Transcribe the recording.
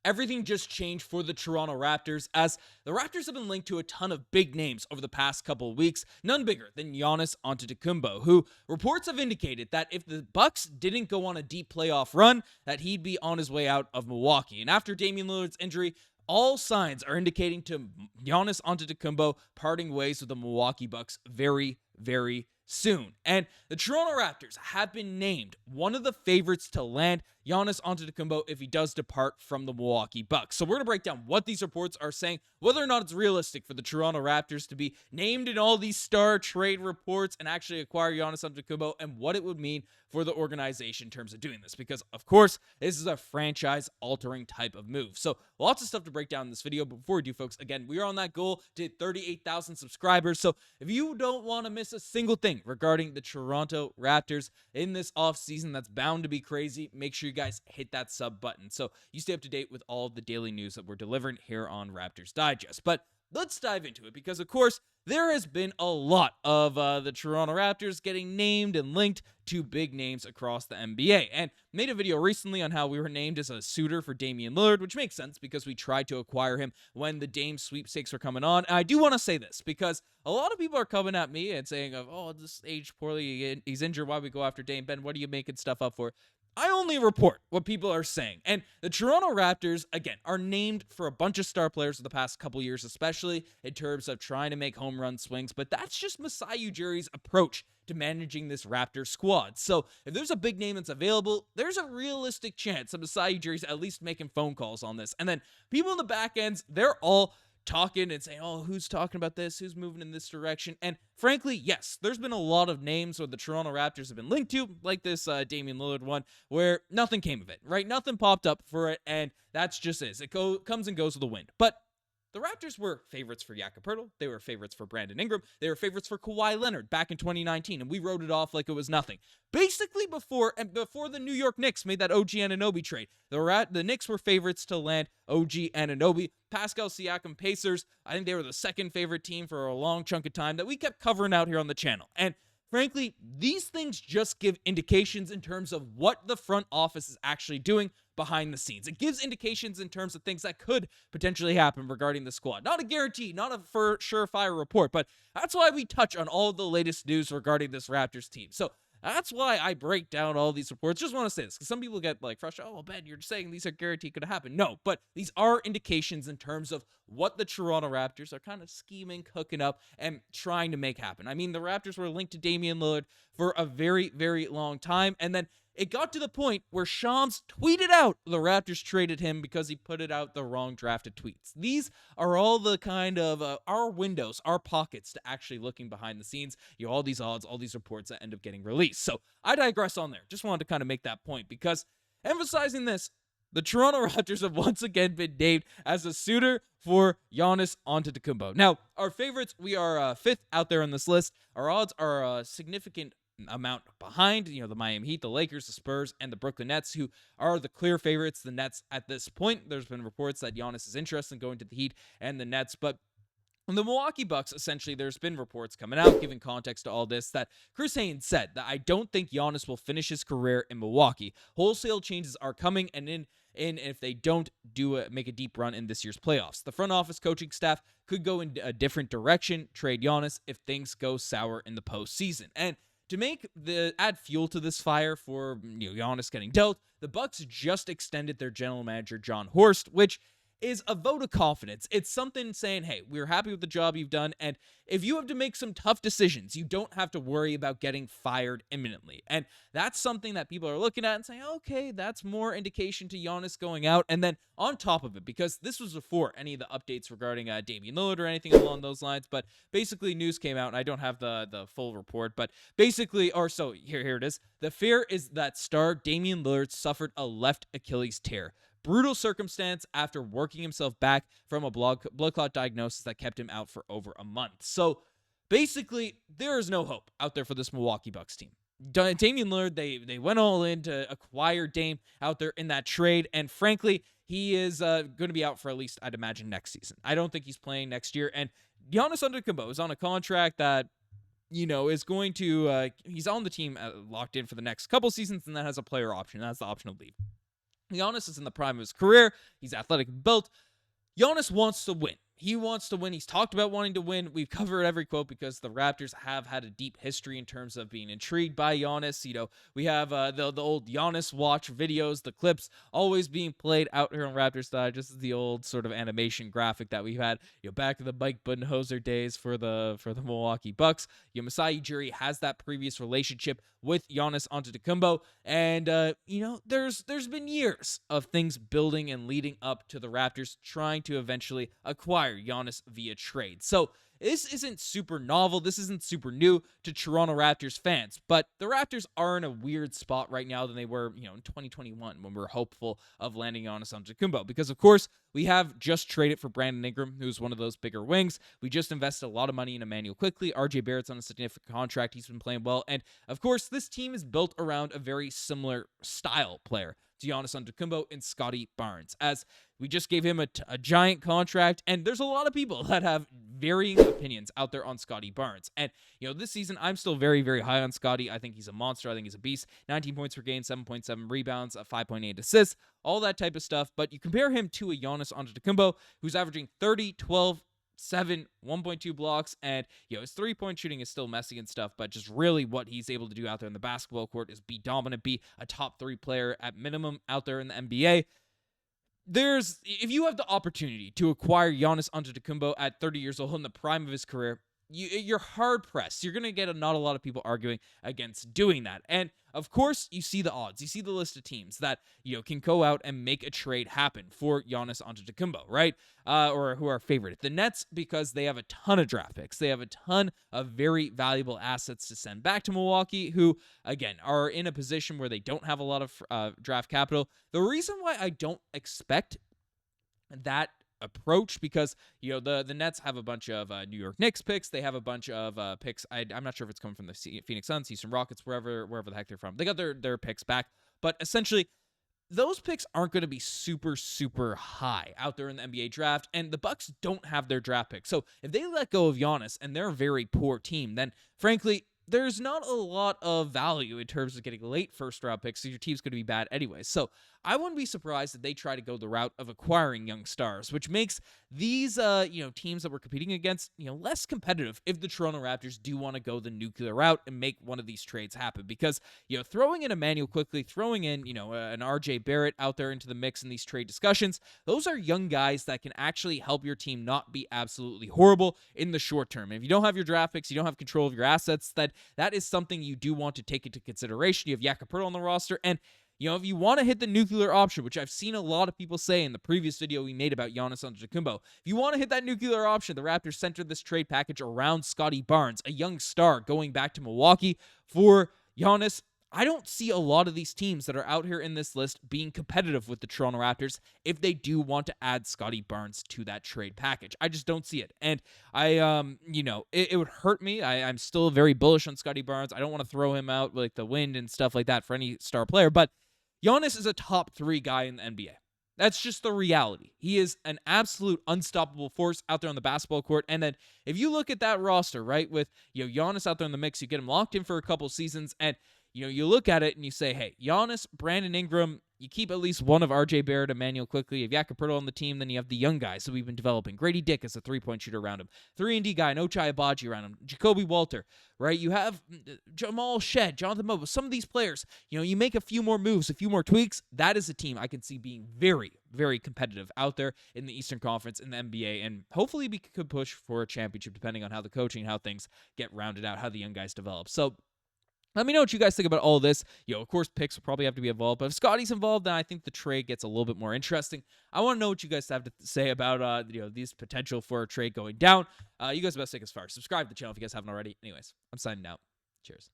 everything just changed for the Toronto Raptors, as the Raptors have been linked to a ton of big names over the past couple of weeks, none bigger than Giannis Antetokounmpo, who reports have indicated that if the Bucks didn't go on a deep playoff run, that he'd be on his way out of Milwaukee. And after Damian Lillard's injury, all signs are indicating to Giannis Antetokounmpo parting ways with the Milwaukee Bucks very, very soon. And the Toronto Raptors have been named one of the favorites to land Giannis Antetokounmpo if he does depart from the Milwaukee Bucks. So we're going to break down what these reports are saying, whether or not it's realistic for the Toronto Raptors to be named in all these star trade reports and actually acquire Giannis Antetokounmpo, and what it would mean for the organization in terms of doing this. Because, of course, this is a franchise-altering type of move. So lots of stuff to break down in this video. But before we do, folks, again, we are on that goal to hit 38,000 subscribers. So if you don't want to miss a single thing regarding the Toronto Raptors in this offseason that's bound to be crazy, make sure you guys hit that sub button so you stay up to date with all of the daily news that we're delivering here on Raptors Digest. But let's dive into it because, of course, there has been a lot of the Toronto Raptors getting named and linked to big names across the NBA. And made a video recently on how we were named as a suitor for Damian Lillard, which makes sense because we tried to acquire him when the Dame sweepstakes were coming on. And I do want to say this because a lot of people are coming at me and saying, oh, this aged poorly, he's injured, why we go after Dame? Ben, what are you making stuff up for? I only report what people are saying. And the Toronto Raptors, again, are named for a bunch of star players for the past couple years, especially in terms of trying to make home run swings. But that's just Masai Ujiri's approach to managing this Raptor squad. So if there's a big name that's available, there's a realistic chance that Masai Ujiri's at least making phone calls on this. And then people in the back ends, they're all talking and saying, oh, who's talking about this? Who's moving in this direction? And frankly, yes, there's been a lot of names where the Toronto Raptors have been linked to, like this Damian Lillard one, where nothing came of it, right? Nothing popped up for it, and that's just is. It comes and goes with the wind. But the Raptors were favorites for Jakob Poeltl. They were favorites for Brandon Ingram. They were favorites for Kawhi Leonard back in 2019, and we wrote it off like it was nothing. Basically, before the New York Knicks made that OG Anunoby trade, the Knicks were favorites to land OG Anunoby. Pascal Siakam Pacers, I think they were the second favorite team for a long chunk of time that we kept covering out here on the channel. And frankly, these things just give indications in terms of what the front office is actually doing behind the scenes. It gives indications in terms of things that could potentially happen regarding the squad. Not a guarantee, not a surefire report, but that's why we touch on all the latest news regarding this Raptors team. So that's why I break down all these reports. Just want to say this, because some people get like frustrated. Oh, Ben, you're saying these are guaranteed could happen. No, but these are indications in terms of what the Toronto Raptors are kind of scheming, cooking up, and trying to make happen. I mean, the Raptors were linked to Damian Lillard for a very, very long time, and then it got to the point where Shams tweeted out the Raptors traded him because he put it out the wrong drafted tweets. These are all the kind of our windows, our pockets to actually looking behind the scenes. You know, all these odds, all these reports that end up getting released. So I digress on there. Just wanted to kind of make that point because emphasizing this, the Toronto Raptors have once again been named as a suitor for Giannis Antetokounmpo. Now, our favorites, we are fifth out there on this list. Our odds are a significant amount behind, the Miami Heat, the Lakers, the Spurs, and the Brooklyn Nets, who are the clear favorites. The Nets at this point, there's been reports that Giannis is interested in going to the Heat and the Nets, but the Milwaukee Bucks, essentially, there's been reports coming out, giving context to all this, that Chris Haynes said that I don't think Giannis will finish his career in Milwaukee. Wholesale changes are coming, and if they don't make a deep run in this year's playoffs. The front office coaching staff could go in a different direction, trade Giannis if things go sour in the postseason. And to add fuel to this fire for Giannis getting dealt, the Bucks just extended their general manager John Horst, which is a vote of confidence. It's something saying, hey, we're happy with the job you've done, and if you have to make some tough decisions, you don't have to worry about getting fired imminently. And that's something that people are looking at and saying, okay, that's more indication to Giannis going out. And then on top of it, because this was before any of the updates regarding Damian Lillard or anything along those lines, but basically news came out, and I don't have the full report, but basically, here it is. The fear is that star Damian Lillard suffered a left Achilles tear. Brutal circumstance after working himself back from a blood clot diagnosis that kept him out for over a month. So basically, there is no hope out there for this Milwaukee Bucks team. Damian Lillard, they went all in to acquire Dame out there in that trade, and frankly, he is going to be out for at least, I'd imagine, next season. I don't think he's playing next year, and Giannis Antetokounmpo is on a contract that is going to, he's on the team locked in for the next couple seasons, and that has a player option. That's the option of leave. Giannis is in the prime of his career. He's athletic and built. Giannis wants to win. He wants to win. He's talked about wanting to win. We've covered every quote because the Raptors have had a deep history in terms of being intrigued by Giannis. We have the old Giannis watch videos, the clips always being played out here on Raptors Digest. This is the old sort of animation graphic that we've had back in the Mike Budenholzer days for the Milwaukee Bucks. Masai Ujiri has that previous relationship with Giannis Antetokounmpo, and there's been years of things building and leading up to the Raptors trying to eventually acquire Giannis via trade. So this isn't super novel. This isn't super new to Toronto Raptors fans, but the Raptors are in a weird spot right now than they were, in 2021 when we were hopeful of landing Giannis Antetokounmpo. Because of course we have just traded for Brandon Ingram, who's one of those bigger wings. We just invested a lot of money in Immanuel Quickley. RJ Barrett's on a significant contract. He's been playing well, and of course this team is built around a very similar style player to Giannis Antetokounmpo and Scottie Barnes, as we just gave him a giant contract, and there's a lot of people that have varying opinions out there on Scottie Barnes. And, this season, I'm still very, very high on Scottie. I think he's a monster. I think he's a beast. 19 points per game, 7.7 rebounds, 5.8 assists, all that type of stuff. But you compare him to a Giannis Antetokounmpo, who's averaging 30, 12, 7, 1.2 blocks, and his three-point shooting is still messy and stuff, but just really what he's able to do out there in the basketball court is be dominant, be a top 3 player at minimum out there in the NBA. If you have the opportunity to acquire Giannis Antetokounmpo at 30 years old in the prime of his career, you're hard pressed. You're going to get not a lot of people arguing against doing that. And of course, you see the odds. You see the list of teams that can go out and make a trade happen for Giannis Antetokounmpo, right? Or who are favored. The Nets, because they have a ton of draft picks. They have a ton of very valuable assets to send back to Milwaukee, who again are in a position where they don't have a lot of draft capital. The reason why I don't expect that approach, because the Nets have a bunch of New York Knicks picks. They have a bunch of picks. I'm not sure if it's coming from the Phoenix Suns, Houston Rockets, wherever the heck they're from. They got their picks back, but essentially those picks aren't going to be super, super high out there in the NBA draft, and the Bucks don't have their draft pick. So if they let go of Giannis and they're a very poor team, then frankly, there's not a lot of value in terms of getting late first-round picks, so your team's going to be bad anyway. So I wouldn't be surprised if they try to go the route of acquiring young stars, which makes these teams that we're competing against less competitive if the Toronto Raptors do want to go the nuclear route and make one of these trades happen. Because throwing in Immanuel Quickley, throwing in an RJ Barrett out there into the mix in these trade discussions, those are young guys that can actually help your team not be absolutely horrible in the short term. And if you don't have your draft picks, you don't have control of your assets, that is something you do want to take into consideration. You have Jakob Poeltl on the roster, and if you want to hit the nuclear option, which I've seen a lot of people say in the previous video we made about Giannis Antetokounmpo, if you want to hit that nuclear option, the Raptors centered this trade package around Scottie Barnes, a young star going back to Milwaukee for Giannis. I don't see a lot of these teams that are out here in this list being competitive with the Toronto Raptors if they do want to add Scottie Barnes to that trade package. I just don't see it. And it would hurt me. I'm still very bullish on Scottie Barnes. I don't want to throw him out like the wind and stuff like that for any star player, but Giannis is a top 3 guy in the NBA. That's just the reality. He is an absolute unstoppable force out there on the basketball court. And then if you look at that roster, right, with Giannis out there in the mix, you get him locked in for a couple seasons, and you look at it and you say, hey, Giannis, Brandon Ingram, you keep at least one of RJ Barrett, Immanuel Quickley, you have Jakob Poeltl on the team, then you have the young guys that we've been developing. Gradey Dick is a three-point shooter around him. 3-and-D guy, no Ochai Agbaji around him. Jacoby Walter, right? You have Jamal Shead, Jonathan Moe. Some of these players, you make a few more moves, a few more tweaks. That is a team I can see being very, very competitive out there in the Eastern Conference, in the NBA, and hopefully we could push for a championship depending on how the coaching, how things get rounded out, how the young guys develop. So let me know what you guys think about all of this. Of course, picks will probably have to be involved, but if Scottie's involved, then I think the trade gets a little bit more interesting. I want to know what you guys have to say about these potential for a trade going down. You guys best take us far. Subscribe to the channel if you guys haven't already. Anyways, I'm signing out. Cheers.